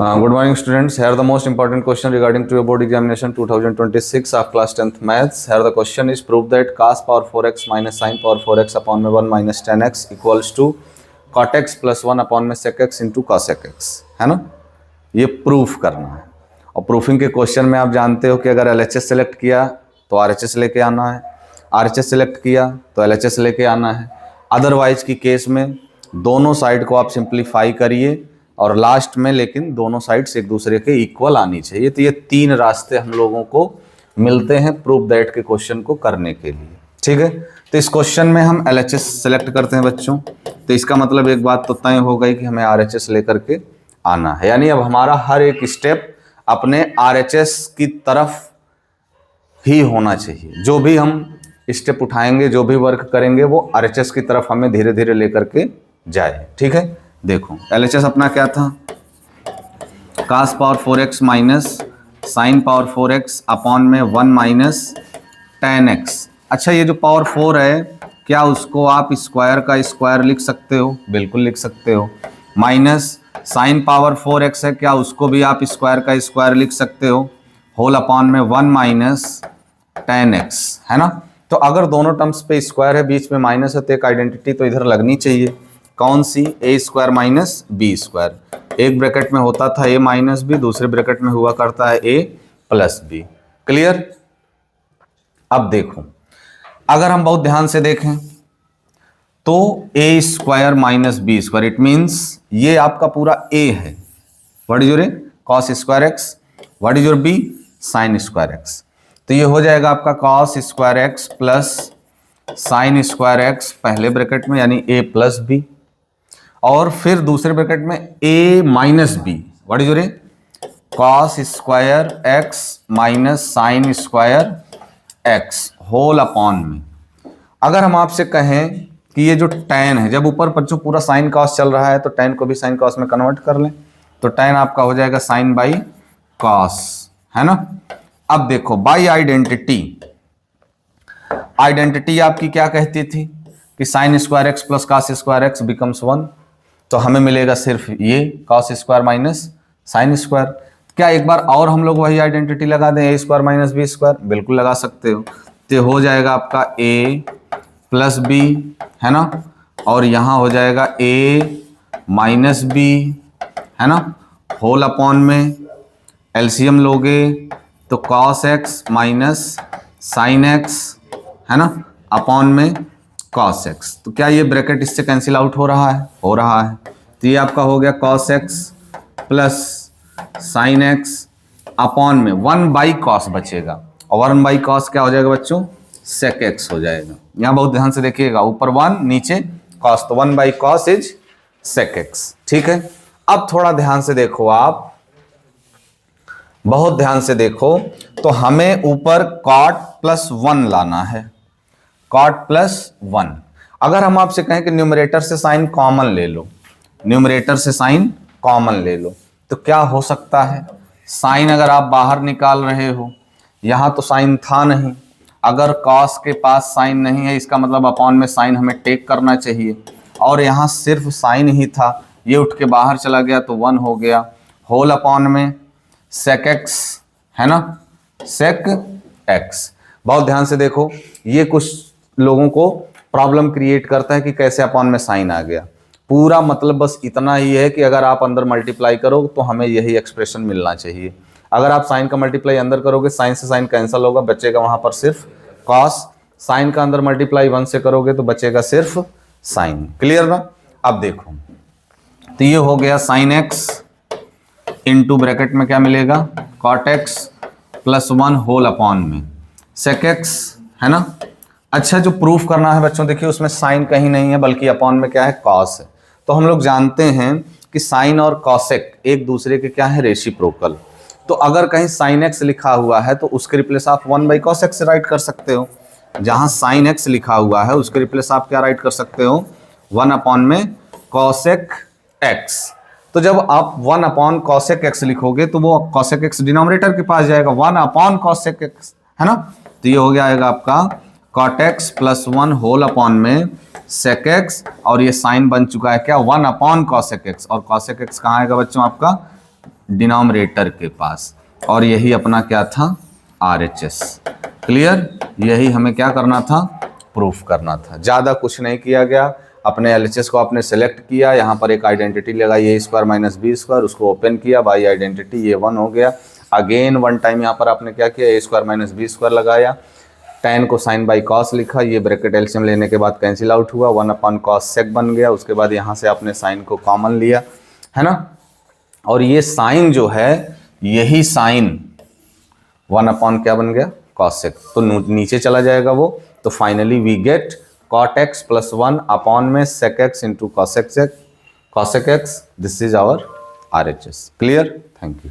Good morning, students. Here the most important question regarding to your board examination 2026 of class 10th maths. Here the question is prove that cos power 4x minus sin power 4x upon में 1 minus tan x equals to cot x plus 1 upon में sec x into cosec x, है ना। ये proof करना है और proofing के question में आप जानते हो कि अगर LHS सेलेक्ट किया तो RHS लेके आना है, RHS सेलेक्ट किया तो LHS लेके आना है। अदरवाइज की केस में दोनों साइड को आप सिंप्लीफाई करिए और लास्ट में लेकिन दोनों साइड्स एक दूसरे के इक्वल आनी चाहिए। तो ये तीन रास्ते हम लोगों को मिलते हैं प्रूफ दैट के क्वेश्चन को करने के लिए, ठीक है। तो इस क्वेश्चन में हम LHS सेलेक्ट करते हैं बच्चों, तो इसका मतलब एक बात तो तय हो गई कि हमें RHS लेकर के आना है, यानी अब हमारा हर एक स्टेप अपने RHS की तरफ ही होना चाहिए। जो भी हम स्टेप उठाएंगे, जो भी वर्क करेंगे, वो RHS की तरफ हमें धीरे धीरे लेकर के जाए, ठीक है। देखो LHS अपना क्या था, cos power 4x minus sine power 4x upon में 1 माइनस tan x। अच्छा, ये जो पावर 4 है क्या उसको आप स्क्वायर का स्क्वायर लिख सकते हो? बिल्कुल लिख सकते हो। माइनस साइन पावर 4x है, क्या उसको भी आप स्क्वायर का स्क्वायर लिख सकते हो? होल अपॉन में 1 माइनस tan x, है ना। तो अगर दोनों टर्म्स पे स्क्वायर है, बीच में माइनस है, तो एक आइडेंटिटी तो इधर लगनी चाहिए। कौन सी? ए स्क्वायर माइनस बी स्क्वायर। एक ब्रैकेट में होता था ए माइनस बी, दूसरे ब्रैकेट में हुआ करता है ए प्लस बी। क्लियर? अब देखो, अगर हम बहुत ध्यान से देखें तो A square minus B square, it means ये आपका पूरा ए है। What is your A? Cos square x. What is your B? Sine square x. तो ये हो जाएगा आपका cos square x plus sine square x पहले ब्रैकेट में, यानी ए प्लस बी, और फिर दूसरे ब्रैकेट में a minus B. What is your A? Cos square x minus sine square x whole upon में। अगर हम आपसे कहें कि ये जो tan है, जब ऊपर बच्चों पूरा साइन कॉस चल रहा है तो tan को भी साइन कॉस में कन्वर्ट कर लें, तो tan आपका हो जाएगा साइन बाई कॉस, है ना। अब देखो बाई आइडेंटिटी आपकी क्या कहती थी कि sign square x plus cos square x becomes 1, तो हमें मिलेगा सिर्फ ये cos square minus sine square. क्या एक बार और हम लोग वही आइडेंटिटी लगा दें, ए स्क्वायर माइनस बी स्क्वायर? बिल्कुल लगा सकते हो। तो हो जाएगा आपका ए प्लस बी, है ना, और यहाँ हो जाएगा ए माइनस बी, है ना, होल अपॉन में एलसीएम लोगे तो cos x minus sine x, है ना, अपॉन में cos x। तो क्या ये ब्रैकेट इससे कैंसिल आउट हो रहा है? हो रहा है। तो ये आपका हो गया cos x plus sine x upon में 1 बाई कॉस बचेगा, और 1 बाई कॉस क्या हो जाएगा बच्चों? sec x हो जाएगा। यहाँ बहुत ध्यान से देखिएगा, ऊपर 1 नीचे cos, तो 1 by cos is sec x, ठीक है। अब थोड़ा ध्यान से देखो, आप बहुत ध्यान से देखो, तो हमें ऊपर cot प्लस 1 लाना है, cot प्लस 1। अगर हम आपसे कहें कि न्यूमरेटर से साइन कॉमन ले लो, न्यूमरेटर से साइन कॉमन ले लो, तो क्या हो सकता है? साइन अगर आप बाहर निकाल रहे हो, यहां तो साइन था नहीं, अगर cos के पास साइन नहीं है इसका मतलब अपॉन में साइन हमें टेक करना चाहिए, और यहां सिर्फ साइन ही था, ये उठ के बाहर चला गया तो 1 हो गया, होल अपॉन में sec x, है ना, sec x। बहुत ध्यान से देखो, ये कुछ लोगों को प्रॉब्लम क्रिएट करता है कि कैसे अपॉन में साइन आ गया। पूरा मतलब बस इतना ही है कि अगर आप अंदर मल्टीप्लाई करो तो हमें यही एक्सप्रेशन मिलना चाहिए। अगर आप साइन का मल्टीप्लाई अंदर करोगे, साइन से साइन कैंसिल होगा, बचेगा वहां पर सिर्फ कॉस। साइन का अंदर मल्टीप्लाई 1 से करोगे तो बचेगा सिर्फ साइन। क्लियर ना? अब देखो, तो ये हो गया साइन एक्स इंटू ब्रैकेट में क्या मिलेगा? Cot x plus 1 whole upon में सेक एक्स, है ना। अच्छा, जो प्रूफ करना है बच्चों, देखिए उसमें साइन कहीं नहीं है बल्कि अपॉन में क्या है? कॉस है। तो हम लोग जानते हैं कि साइन और कॉसेक एक दूसरे के क्या है? रेसिप्रोकल। तो अगर कहीं साइन एक्स लिखा हुआ है तो उसके रिप्लेस आप 1 बाई कॉस एक्स राइट कर सकते हो। जहां साइन एक्स लिखा हुआ है उसके रिप्लेस आप क्या राइट कर सकते हो? 1 अपॉन में कॉसेक एक्स। तो जब आप 1 अपॉन कॉसेक एक्स लिखोगे तो वो कॉसेक एक्स डिनोमिनेटर के पास जाएगा, 1 अपॉन कॉसेक एक्स, है ना। तो ये हो जाएगा आपका cot x plus 1 whole upon में सेक एक्स, और ये साइन बन चुका है क्या? 1 अपॉन कॉसेक एक्स, और कॉसेक एक्स कहाँ आएगा बच्चों? आपका डिनोमिनेटर के पास, और यही अपना क्या था, RHS। क्लियर, यही हमें क्या करना था, प्रूफ करना था। ज़्यादा कुछ नहीं किया गया, अपने LHS को आपने सेलेक्ट किया, यहाँ पर एक आइडेंटिटी लगाई a² - b², उसको ओपन किया बाई आइडेंटिटी, ये 1 हो गया। अगेन वन टाइम यहाँ पर आपने क्या किया, a² - b² लगाया, tan को साइन बाई कॉस लिखा, ये ब्रैकेट एलसीएम लेने के बाद कैंसिल आउट हुआ, 1/cos sec बन गया। उसके बाद यहाँ से आपने साइन को कॉमन लिया, है ना, और ये साइन जो है, यही साइन 1/ क्या बन गया, cos sec, तो नीचे चला जाएगा वो। तो finally we get cot x + 1 में sec x × cos sec x, this is our RHS। Clear, thank you.